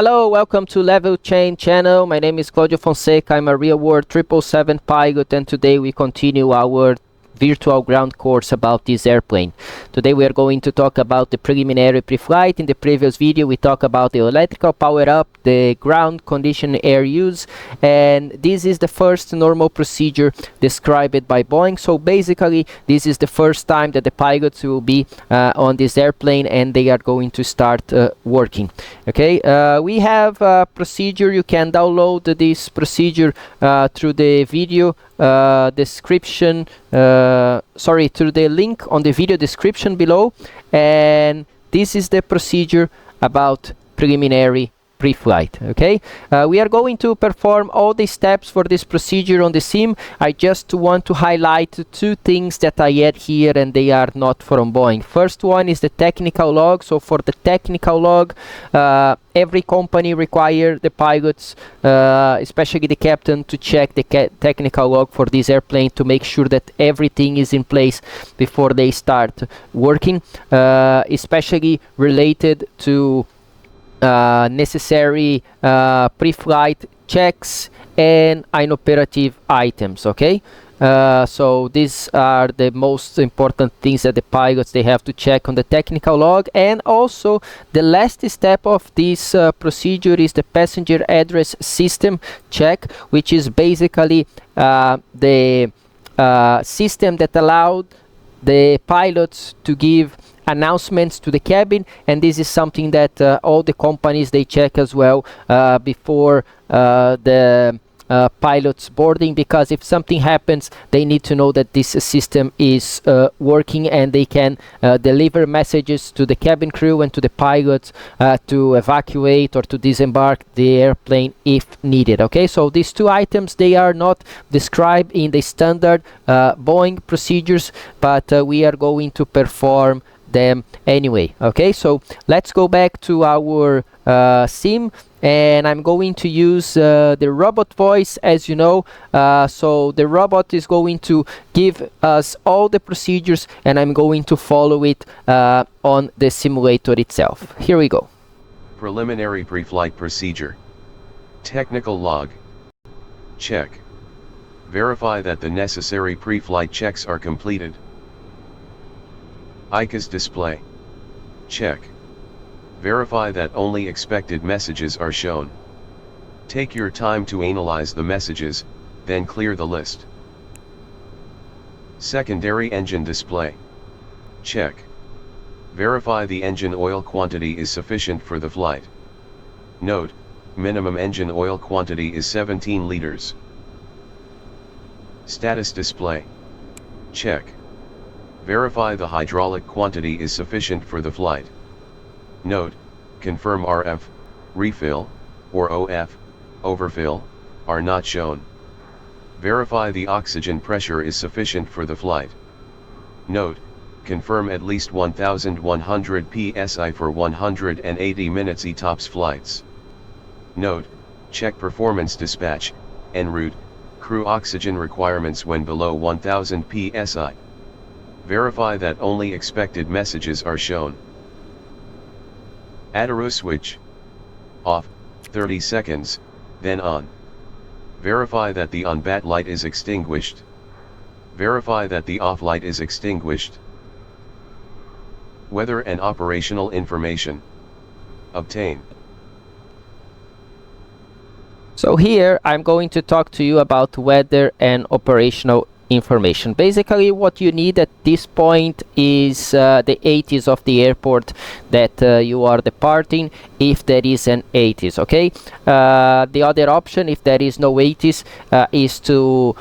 Hello, welcome to Level Chain channel. My name is Claudio Fonseca. I'm a real-world 777 pilot, and today we continue our virtual ground course about this airplane. Today we are going to talk about the preliminary pre-flight. In the previous video we talked about the electrical power up, the ground condition air use, and this is the first normal procedure described by Boeing. So basically this is the first time that the pilots will be on this airplane and they are going to start working. Okay, we have a procedure. You can download this procedure through the video description, through the link on the video description below, and this is the procedure about preliminary pre-flight. Okay, we are going to perform all the steps for this procedure on the sim. I just want to highlight two things that I add here, and they are not from Boeing. First one is the technical log. So for the technical log, every company requires the pilots, especially the captain, to check the technical log for this airplane to make sure that everything is in place before they start working, especially related to necessary pre-flight checks and inoperative items. Okay, so these are the most important things that the pilots they have to check on the technical log. And also the last step of this procedure is the passenger address system check, which is basically the system that allowed the pilots to give announcements to the cabin, and this is something that all the companies they check as well before the pilots boarding, because if something happens they need to know that this system is working, and they can deliver messages to the cabin crew and to the pilots to evacuate or to disembark the airplane if needed. Okay, so these two items, they are not described in the standard Boeing procedures, but we are going to perform them anyway. Okay, so let's go back to our sim, and I'm going to use the robot voice, as you know. So the robot is going to give us all the procedures, and I'm going to follow it on the simulator itself. Here we go. Preliminary pre-flight procedure. Technical log. Check. Verify that the necessary pre-flight checks are completed. ICAS display. Check. Verify that only expected messages are shown. Take your time to analyze the messages, then clear the list. Secondary engine display. Check. Verify the engine oil quantity is sufficient for the flight. Note, minimum engine oil quantity is 17 liters. Status display. Check. Verify the hydraulic quantity is sufficient for the flight. Note, confirm RF, refill, or OF, overfill, are not shown. Verify the oxygen pressure is sufficient for the flight. Note, confirm at least 1100 psi for 180 minutes ETOPS flights. Note, check performance dispatch, en route, crew oxygen requirements when below 1000 psi. Verify that only expected messages are shown. Arrow switch. Off, 30 seconds, then on. Verify that the on bat light is extinguished. Verify that the off light is extinguished. Weather and operational information. Obtain. So here I'm going to talk to you about weather and operational information. Basically what you need at this point is the ATIS of the airport that you are departing, if there is an ATIS. Okay, the other option, if there is no ATIS, is to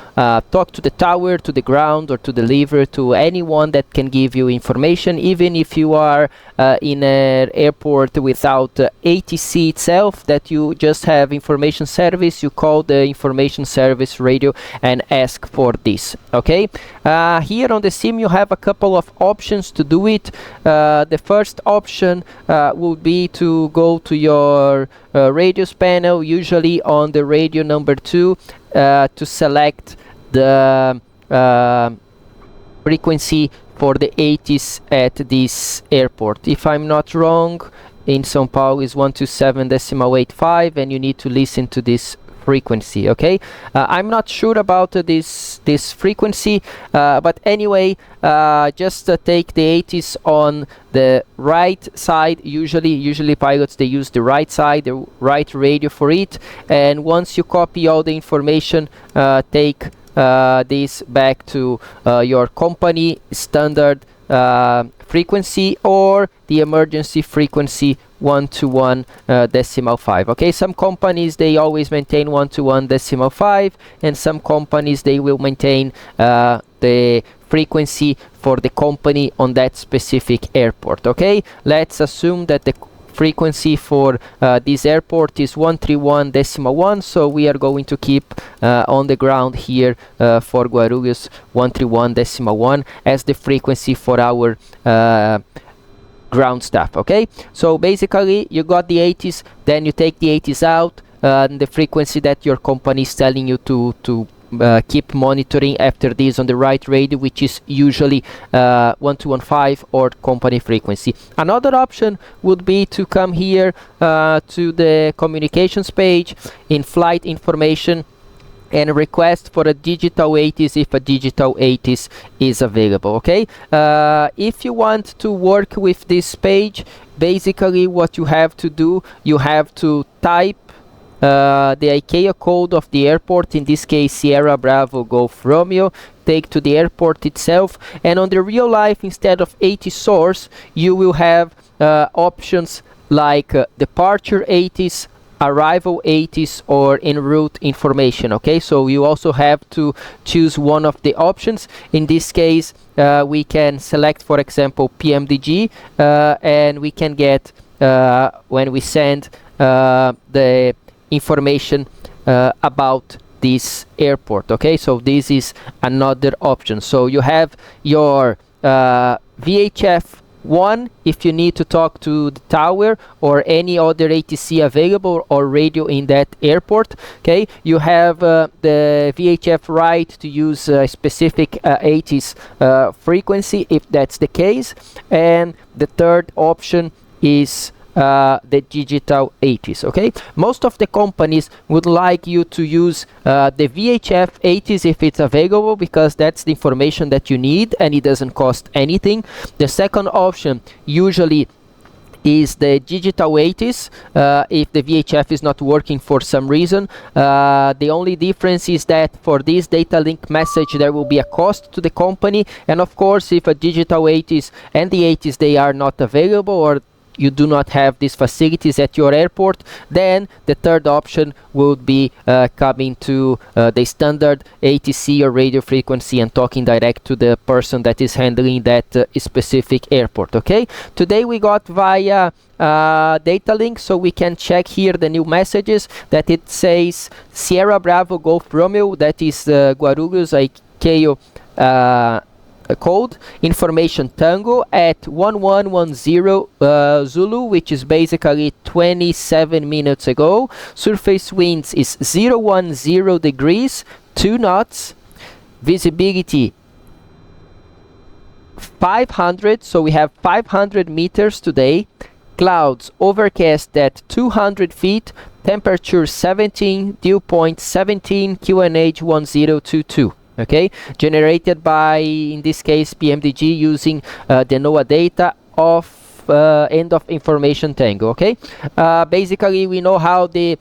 talk to the tower, to the ground, or to the lever, to anyone that can give you information. Even if you are in an airport without ATC itself, that you just have information service, you call the information service radio and ask for this. Okay, here on the sim you have a couple of options to do it. The first option would be to go to your radios panel, usually on the radio number 2, to select the frequency for the ATIS at this airport. If I'm not wrong, in São Paulo is 127.85, and you need to listen to this frequency. Okay, I'm not sure about this frequency, but anyway, just take the 80s on the right side. Usually pilots, they use the right side, the right radio for it, and once you copy all the information, take this back to your company standard frequency or the emergency frequency 121.5. Okay, some companies, they always maintain 121.5, and some companies, they will maintain the frequency for the company on that specific airport. Okay, let's assume that the frequency for this airport is 131.1, so we are going to keep on the ground here for Guarulhos 131.1 as the frequency for our ground staff. Okay, so basically you got the 80s, then you take the 80s out, the frequency that your company is telling you to keep monitoring after this on the right radio, which is usually 1215 or company frequency. Another option would be to come here to the communications page in flight information and request for a digital 80s if a digital 80s is available. Okay, if you want to work with this page, basically what you have to do, you have to type the ICAO code of the airport, in this case Sierra Bravo Golf Romeo, take to the airport itself, and on the real life, instead of 80 source, you will have options like departure 80s, arrival 80s, or en route information. Okay, so you also have to choose one of the options. In this case, we can select, for example, PMDG, and we can get when we send the information about this airport. Okay, so this is another option. So you have your VHF 1 if you need to talk to the tower or any other ATC available or radio in that airport. Okay, you have the VHF right to use a specific 80s frequency if that's the case, and the third option is the digital 80s. Okay, most of the companies would like you to use the VHF 80s if it's available, because that's the information that you need and it doesn't cost anything. The second option usually is the digital 80s if the VHF is not working for some reason. The only difference is that for this data link message there will be a cost to the company, and of course if a digital 80s and the 80s they are not available, or you do not have these facilities at your airport, then the third option would be coming to the standard ATC or radio frequency and talking direct to the person that is handling that specific airport. Okay, today we got via data link, so we can check here the new messages that it says Sierra Bravo Golf Romeo, that is Guarulhos ICAO code, information Tango at 1110 Zulu, which is basically 27 minutes ago. Surface winds is 010 degrees, 2 knots, visibility 500, so we have 500 meters today, clouds overcast at 200 feet, temperature 17, dew point 17, QNH 1022. Okay, generated by, in this case, PMDG using the NOAA data of end of information Tango. Okay, basically we know how the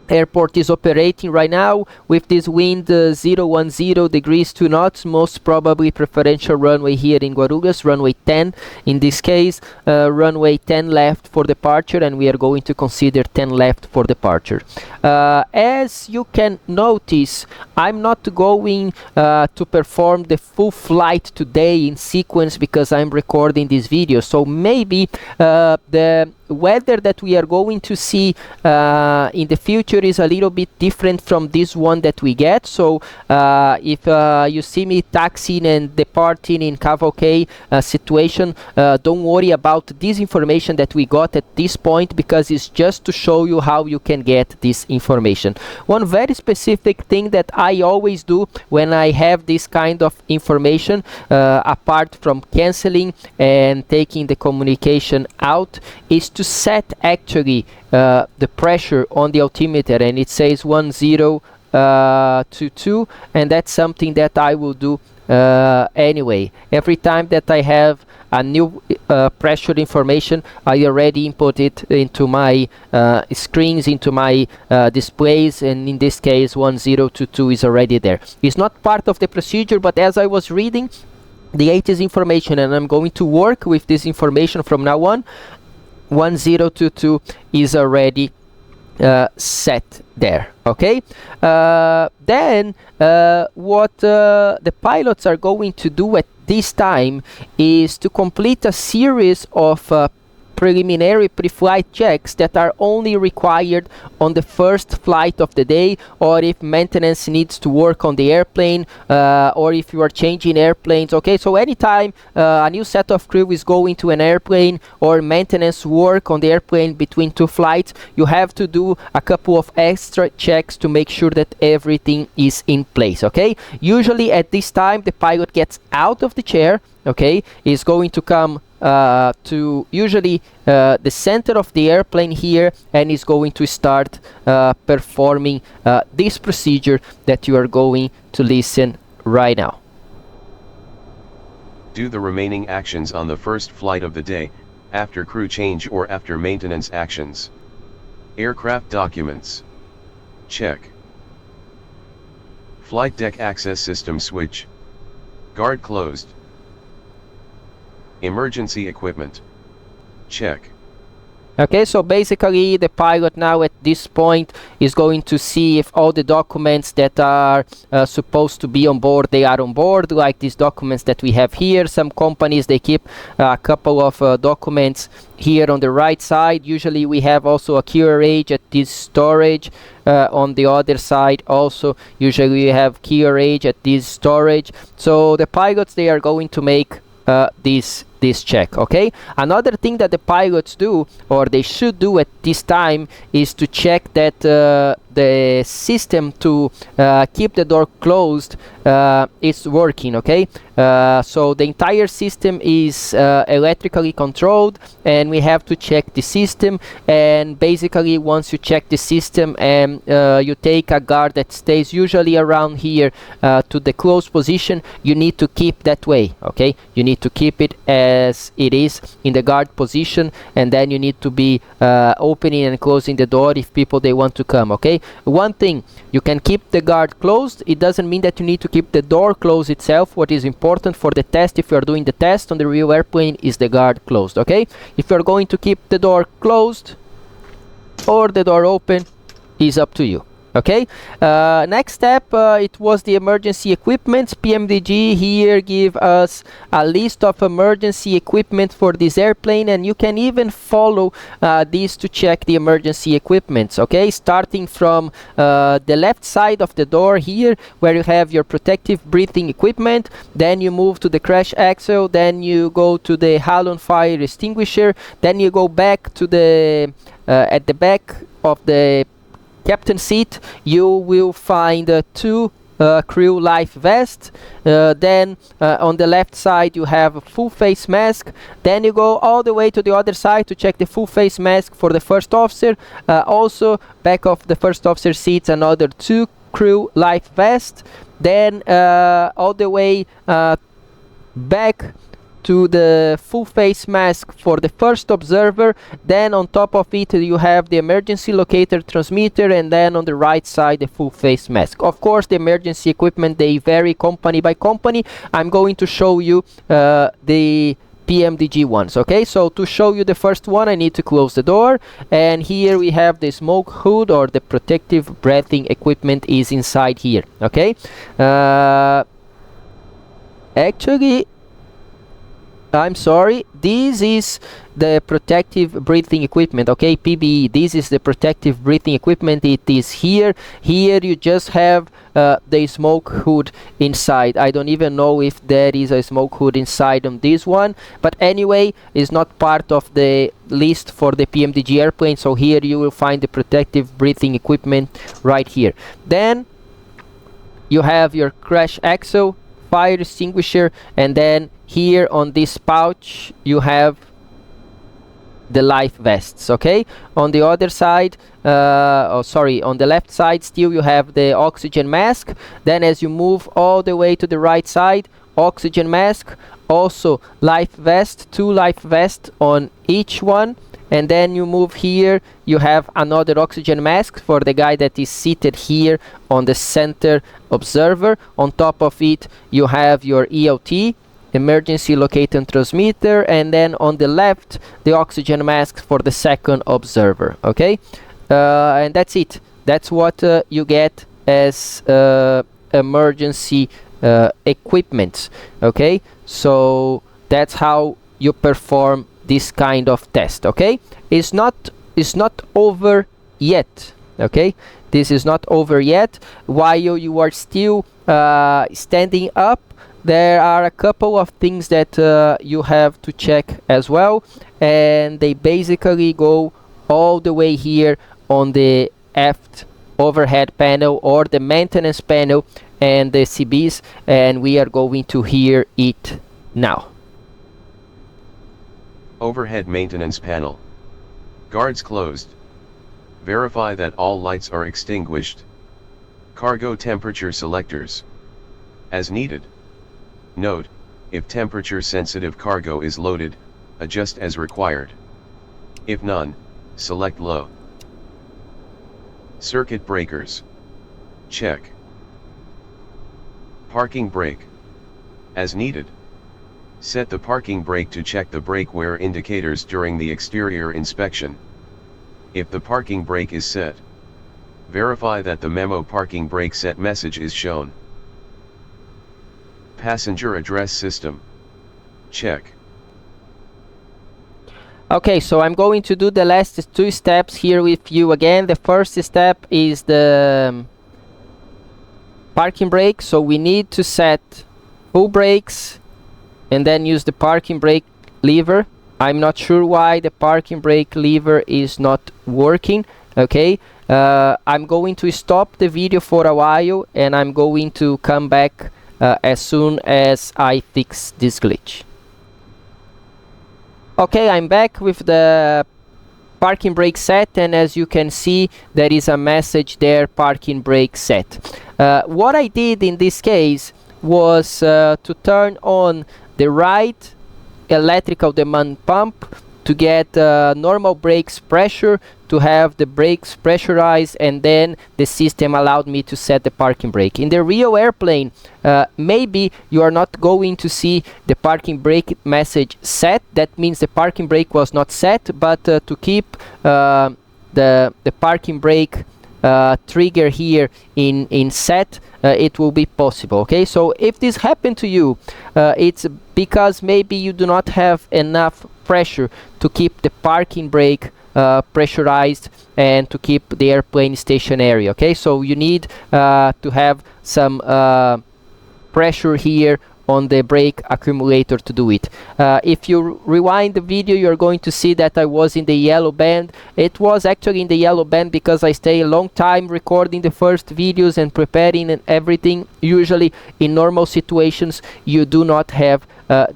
airport is operating right now with this wind 010 degrees 2 knots, most probably preferential runway here in Guarulhos, runway 10 in this case, runway 10 left for departure, and we are going to consider 10 left for departure. As you can notice, I'm not going to perform the full flight today in sequence because I'm recording this video, so maybe the weather that we are going to see in the future is a little bit different from this one that we get. So if you see me taxiing and departing in cavalcade situation, don't worry about this information that we got at this point, because it's just to show you how you can get this information. One very specific thing that I always do when I have this kind of information, apart from canceling and taking the communication out, is to set actually the pressure on the altimeter, and it says 1022, and that's something that I will do anyway. Every time that I have a new pressure information, I already input it into my screens, into my displays, and in this case 1022 is already there. It's not part of the procedure, but as I was reading the ATIS information, and I'm going to work with this information from now on, 1022 is already set there. Okay, then what the pilots are going to do at this time is to complete a series of preliminary pre-flight checks that are only required on the first flight of the day, or if maintenance needs to work on the airplane, or if you are changing airplanes. Okay, so anytime a new set of crew is going to an airplane, or maintenance work on the airplane between two flights, you have to do a couple of extra checks to make sure that everything is in place. Okay, usually at this time the pilot gets out of the chair, okay, is going to come to usually the center of the airplane here, and is going to start performing this procedure that you are going to listen right now. Do the remaining actions on the first flight of the day, after crew change or after maintenance actions. Aircraft documents. Check. Flight deck access system switch. Guard closed. Emergency equipment. Check. Okay, so basically the pilot now at this point is going to see if all the documents that are supposed to be on board, they are on board, like these documents that we have here. Some companies, they keep a couple of documents here on the right side. Usually we have also a QRH at this storage. On the other side also, usually we have QRH at this storage. So the pilots, they are going to make this check. Okay, another thing that the pilots do, or they should do at this time, is to check that the system to keep the door closed is working. Okay, so the entire system is electrically controlled, and we have to check the system. And basically once you check the system and you take a guard that stays usually around here to the closed position, you need to keep that way. Okay, you need to keep it as it is in the guard position, and then you need to be opening and closing the door if people they want to come. Okay, one thing, you can keep the guard closed, it doesn't mean that you need to keep the door closed itself. What is important for the test, if you are doing the test on the real airplane, is the guard closed. Okay, if you are going to keep the door closed or the door open, is up to you. Okay, next step, it was the emergency equipment. PMDG here give us a list of emergency equipment for this airplane, and you can even follow these to check the emergency equipments. Okay, starting from the left side of the door here, where you have your protective breathing equipment, then you move to the crash axle, then you go to the halon fire extinguisher, then you go back to the at the back of the captain seat, you will find two crew life vest. Then on the left side you have a full face mask. Then you go all the way to the other side to check the full face mask for the first officer. Also back of the first officer seats, another two crew life vest. Then all the way back to the full face mask for the first observer. Then on top of it you have the emergency locator transmitter, and then on the right side the full face mask. Of course the emergency equipment, they vary company by company. I'm going to show you the PMDG ones. Okay, so to show you the first one, I need to close the door, and here we have the smoke hood, or the protective breathing equipment is inside here. Okay, actually I'm sorry, this is the protective breathing equipment, okay, PBE. This is the protective breathing equipment. It is here. Here you just have the smoke hood inside. I don't even know if there is a smoke hood inside on this one, but anyway, it's not part of the list for the PMDG airplane. So here you will find the protective breathing equipment right here. Then you have your crash axle, fire extinguisher, and then here on this pouch you have the life vests. Okay, on the other side, on the left side still you have the oxygen mask. Then as you move all the way to the right side, oxygen mask, also life vest, 2 life vests on each one. And then you move here, you have another oxygen mask for the guy that is seated here on the center observer. On top of it you have your ELT, emergency locate and transmitter, and then on the left the oxygen mask for the second observer. Okay, and that's it. That's what you get as emergency equipment. Okay, so that's how you perform this kind of test. Okay, it's not over yet. Okay, this is not over yet. While you are still standing up, there are a couple of things that you have to check as well, and they basically go all the way here on the aft overhead panel or the maintenance panel and the CBs, and we are going to hear it now. Overhead maintenance panel. Guards closed. Verify that all lights are extinguished. Cargo temperature selectors. As needed. Note, if temperature sensitive cargo is loaded, adjust as required. If none, select low. Circuit breakers. Check. Parking brake. As needed. Set the parking brake to check the brake wear indicators during the exterior inspection. If the parking brake is set, verify that the memo parking brake set message is shown. Passenger address system. Check. Okay, so I'm going to do the last 2 steps here with you again. The first step is the parking brake. So we need to set full brakes and then use the parking brake lever. I'm not sure why the parking brake lever is not working. Okay, I'm going to stop the video for a while and I'm going to come back as soon as I fix this glitch. Okay, I'm back with the parking brake set, and as you can see there is a message there, parking brake set. What I did in this case was to turn on the right electrical demand pump to get normal brakes pressure, to have the brakes pressurized, and then the system allowed me to set the parking brake. In the real airplane, maybe you are not going to see the parking brake message set. That means the parking brake was not set, but to keep the parking brake trigger here in set, it will be possible. Okay, so if this happened to you, it's because maybe you do not have enough pressure to keep the parking brake pressurized and to keep the airplane stationary. Okay, so you need to have some pressure here on the brake accumulator to do it. If you rewind the video, you're going to see that I was in the yellow band. It was actually in the yellow band because I stay a long time recording the first videos and preparing and everything. Usually in normal situations you do not have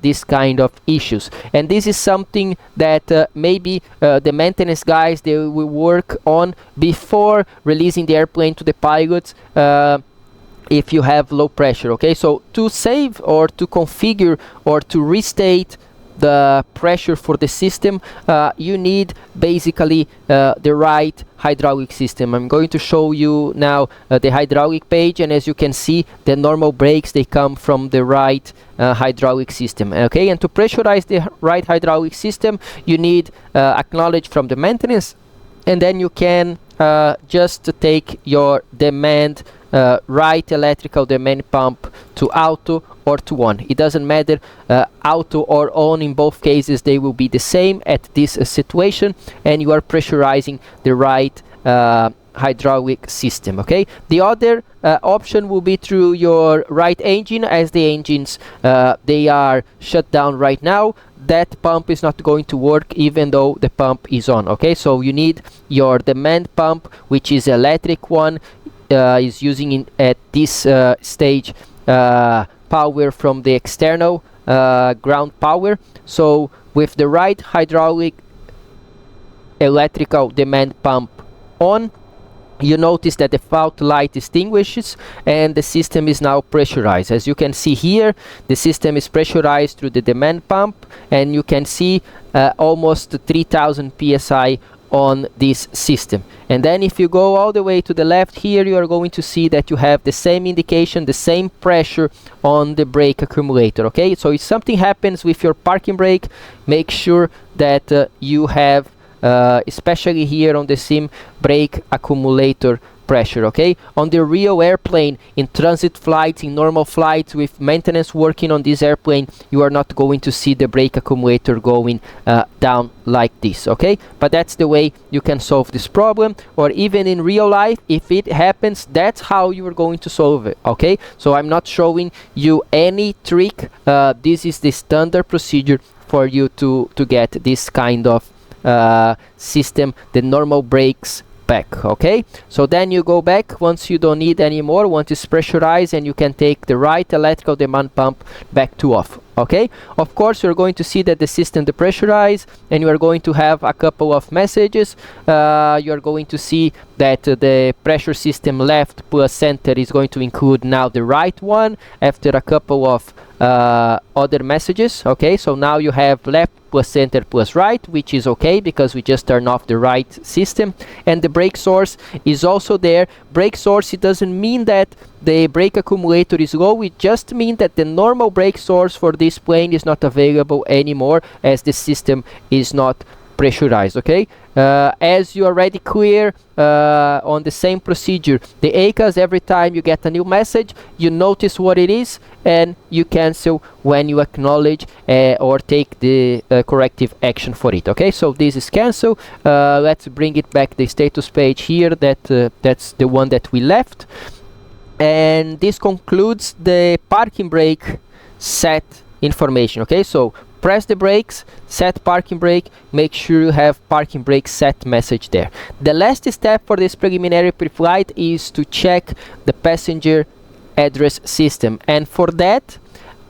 this kind of issues, and this is something that maybe the maintenance guys, they will work on before releasing the airplane to the pilots if you have low pressure. Okay, so to save or to configure or to restate the pressure for the system, you need basically the right hydraulic system. I'm going to show you now the hydraulic page, and as you can see, the normal brakes, they come from the right hydraulic system. Okay, and to pressurize the right hydraulic system, you need acknowledge from the maintenance, and then you can just to take your demand right electrical demand pump to auto or to on. It doesn't matter, auto or on, in both cases they will be the same at this situation, and you are pressurizing the right hydraulic system. Okay, the other option will be through your right engine, as the engines they are shut down right now. That pump is not going to work even though the pump is on. Okay, so you need your demand pump, which is electric one, is using at this stage power from the external ground power. So with the right hydraulic electrical demand pump on, you notice that the fault light extinguishes and the system is now pressurized. As you can see here, the system is pressurized through the demand pump, and you can see almost 3000 psi on this system. And then if you go all the way to the left here, you are going to see that you have the same indication, the same pressure on the brake accumulator. Okay, so if something happens with your parking brake, make sure that you have especially here on the sim, brake accumulator pressure. Okay, on the real airplane, in transit flights, in normal flights with maintenance working on this airplane, you are not going to see the brake accumulator going down like this. Okay, but that's the way you can solve this problem. Or even in real life, if it happens, that's how you are going to solve it. Okay, so I'm not showing you any trick. This is the standard procedure for you to get this kind of system, the normal brakes back. Okay, so then you go back once you don't need anymore, once it's pressurized, and you can take the right electrical demand pump back to off. Okay, of course you're going to see that the system depressurized, and you are going to have a couple of messages. You are going to see that the pressure system left plus center is going to include now the right one after a couple of other messages. Okay, so now you have left plus center plus right, which is okay because we just turn off the right system, and the brake source is also there. Brake source, it doesn't mean that the brake accumulator is low, it just means that the normal brake source for this plane is not available anymore as the system is not pressurized. Okay, as you already clear on the same procedure, the ACAS, every time you get a new message, you notice what it is and you cancel when you acknowledge or take the corrective action for it. Okay, so this is cancel. Let's bring it back, the status page here, that's the one that we left. And this concludes the parking brake set information. Okay, so press the brakes, set parking brake, make sure you have parking brake set message there. The last step for this preliminary pre-flight is to check the passenger address system, and for that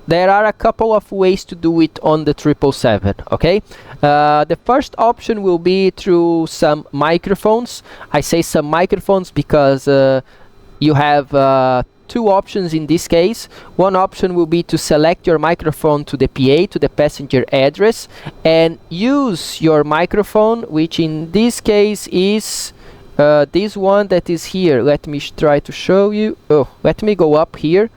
there are a couple of ways to do it on the 777. Okay, the first option will be through some microphones. I say some microphones because you have two options in this case. One option will be to select your microphone to the PA, to the passenger address, and use your microphone, which in this case is this one that is here. Let me try to show you. Oh, let me go up here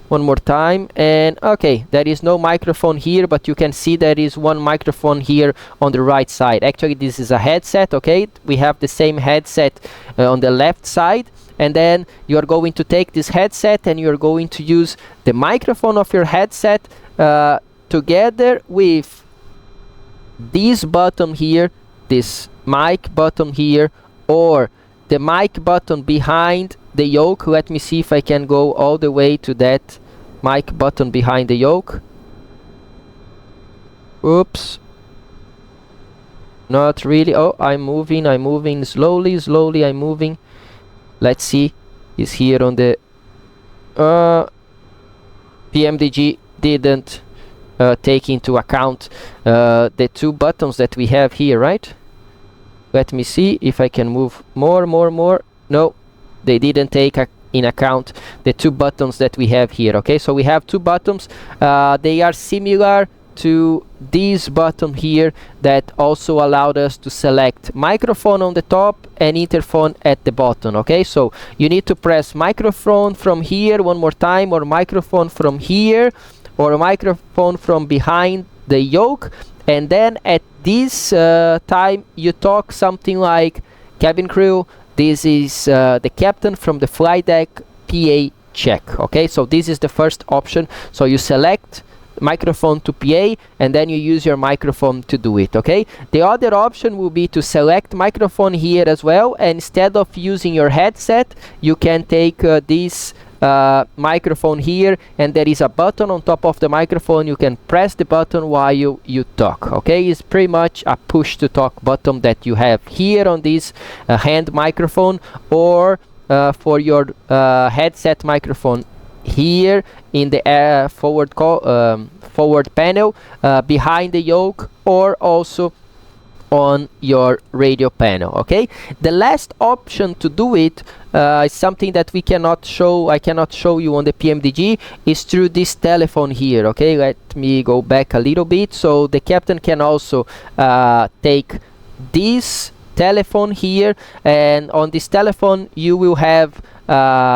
one more time, and okay, there is no microphone here, but you can see there is one microphone here on the right side. Actually, this is a headset. Okay, we have the same headset on the left side, and then you are going to take this headset and you are going to use the microphone of your headset together with this button here, this mic button here, or the mic button behind the yoke. Let me see if I can go all the way to that mic button behind the yoke. Oops, not really. Oh, I'm moving slowly, I'm moving. Let's see, is here on the PMDG didn't take into account the two buttons that we have here, right? Let me see if I can move more. No, they didn't take in account the two buttons that we have here. Okay, so we have two buttons. They are similar to this button here that also allowed us to select microphone on the top and interphone at the bottom. Okay, so you need to press microphone from here one more time, or microphone from here, or a microphone from behind the yoke, and then at this time you talk something like cabin crew, this is the captain from the flight deck PA check. Okay, so this is the first option. So you select microphone to PA, and then you use your microphone to do it. Okay, the other option will be to select microphone here as well, and instead of using your headset, you can take this microphone here, and there is a button on top of the microphone. You can press the button while you talk. Okay, it's pretty much a push to talk button that you have here on this hand microphone, or for your headset microphone here in the forward panel behind the yoke, or also on your radio panel. Okay, the last option to do it is something that I cannot show you on the PMDG, is through this telephone here. Okay, let me go back a little bit. So the captain can also take this telephone here, and on this telephone you will have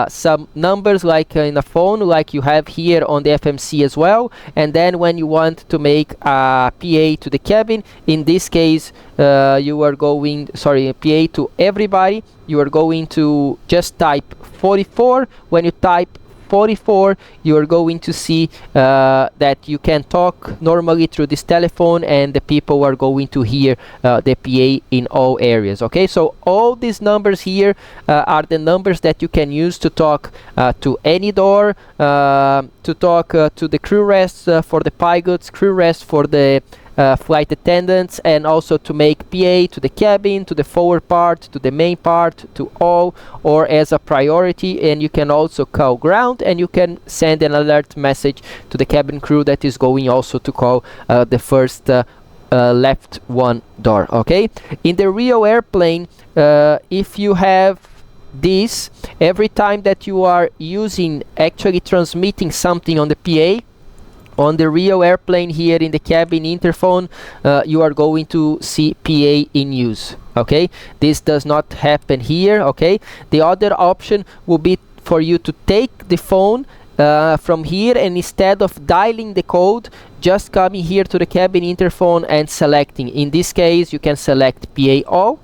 some numbers like in a phone, like you have here on the FMC as well. And then when you want to make a PA to the cabin, in this case you are going, sorry, PA to everybody, you are going to just type 44. When you type 44, you are going to see that you can talk normally through this telephone, and the people are going to hear the PA in all areas. Okay, so all these numbers here are the numbers that you can use to talk to any door, to talk to the crew rest for the pilots, crew rest for the flight attendants, and also to make PA to the cabin, to the forward part, to the main part, to all, or as a priority. And you can also call ground, and you can send an alert message to the cabin crew that is going also to call the first left one door. Okay, in the real airplane, if you have this, every time that you are actually transmitting something on the PA, on the real airplane here in the cabin interphone, you are going to see PA in use. Okay, this does not happen here. Okay, the other option will be for you to take the phone from here, and instead of dialing the code, just coming here to the cabin interphone and selecting. In this case, you can select PA all.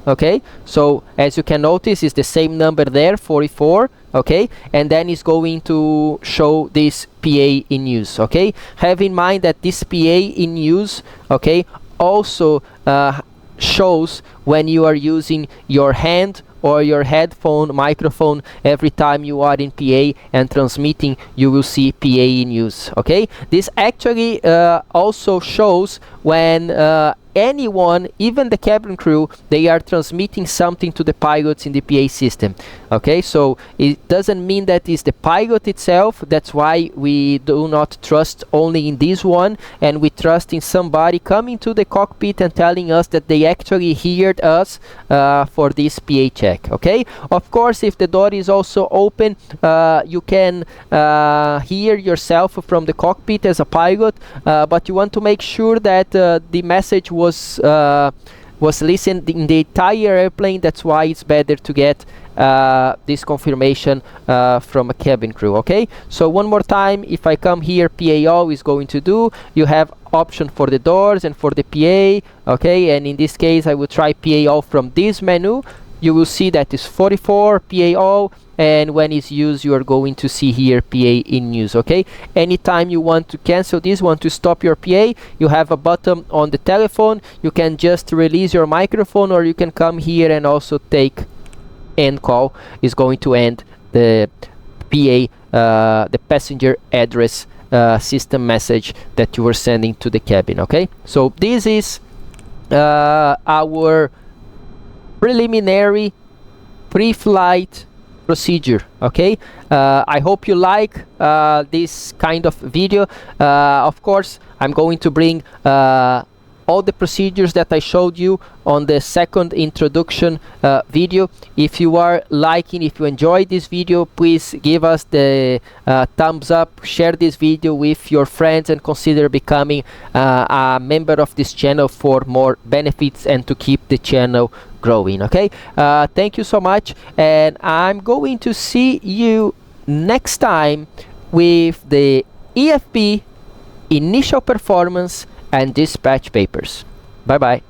Okay, so as you can notice, it's the same number there, 44. Okay, and then it's going to show this PA in use. Okay, have in mind that this PA in use, okay, also shows when you are using your hand or your headphone microphone. Every time you are in PA and transmitting, you will see PA in use. Okay, this actually also shows when anyone, even the cabin crew, they are transmitting something to the pilots in the PA system. Okay, so it doesn't mean that it's the pilot itself. That's why we do not trust only in this one, and we trust in somebody coming to the cockpit and telling us that they actually heard us for this PA check. Okay, of course, if the door is also open, you can hear yourself from the cockpit as a pilot, but you want to make sure that the message was listened in the entire airplane. That's why it's better to get this confirmation from a cabin crew. Okay, so one more time, if I come here, PAO is going to do, you have option for the doors and for the PA. Okay, and in this case I will try PAO from this menu. You will see that is 44 PAO, and when it's used, you are going to see here PA in use. Okay, anytime you want to cancel this one, to stop your PA, you have a button on the telephone. You can just release your microphone, or you can come here and also take end call. Is going to end the PA, the passenger address system message that you were sending to the cabin. Okay, so this is our preliminary pre-flight procedure. Okay, I hope you like this kind of video. Of course, I'm going to bring all the procedures that I showed you on the second introduction video. If you are liking, if you enjoyed this video, please give us the thumbs up, share this video with your friends, and consider becoming a member of this channel for more benefits and to keep the channel growing. Okay, thank you so much, and I'm going to see you next time with the EFP initial performance and dispatch papers. Bye bye.